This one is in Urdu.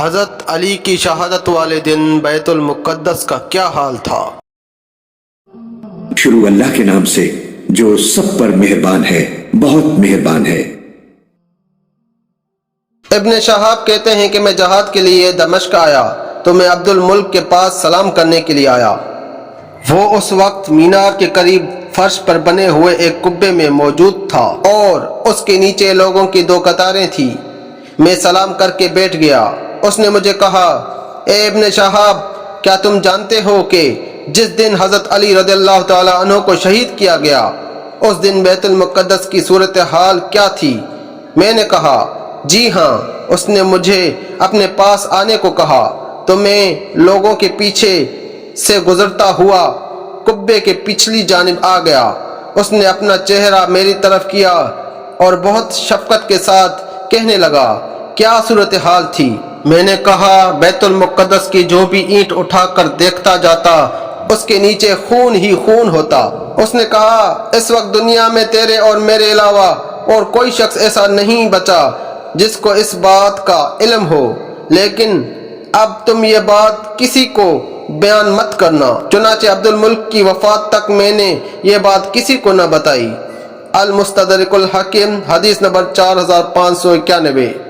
حضرت علی کی شہادت والے دن بیت المقدس کا کیا حال تھا؟ شروع اللہ کے نام سے جو سب پر مہربان ہے، بہت مہربان ہے۔ ابن شہاب کہتے ہیں کہ میں جہاد کے لیے دمشق آیا تو میں عبد الملک کے پاس سلام کرنے کے لیے آیا۔ وہ اس وقت مینار کے قریب فرش پر بنے ہوئے ایک کبے میں موجود تھا اور اس کے نیچے لوگوں کی دو قطاریں تھیں۔ میں سلام کر کے بیٹھ گیا۔ اس نے مجھے کہا، اے ابن شہاب، کیا تم جانتے ہو کہ جس دن حضرت علی رضی اللہ تعالی عنہ کو شہید کیا گیا اس دن بیت المقدس کی صورتحال کیا تھی؟ میں نے کہا، جی ہاں۔ اس نے مجھے اپنے پاس آنے کو کہا تو میں لوگوں کے پیچھے سے گزرتا ہوا کبے کے پچھلی جانب آ گیا۔ اس نے اپنا چہرہ میری طرف کیا اور بہت شفقت کے ساتھ کہنے لگا، کیا صورتحال تھی؟ میں نے کہا، بیت المقدس کی جو بھی اینٹ اٹھا کر دیکھتا جاتا اس کے نیچے خون ہی خون ہوتا۔ اس نے کہا، اس وقت دنیا میں تیرے اور میرے علاوہ اور کوئی شخص ایسا نہیں بچا جس کو اس بات کا علم ہو، لیکن اب تم یہ بات کسی کو بیان مت کرنا۔ چنانچہ عبد الملک کی وفات تک میں نے یہ بات کسی کو نہ بتائی۔ المستدرک الحکیم، حدیث نمبر 4591۔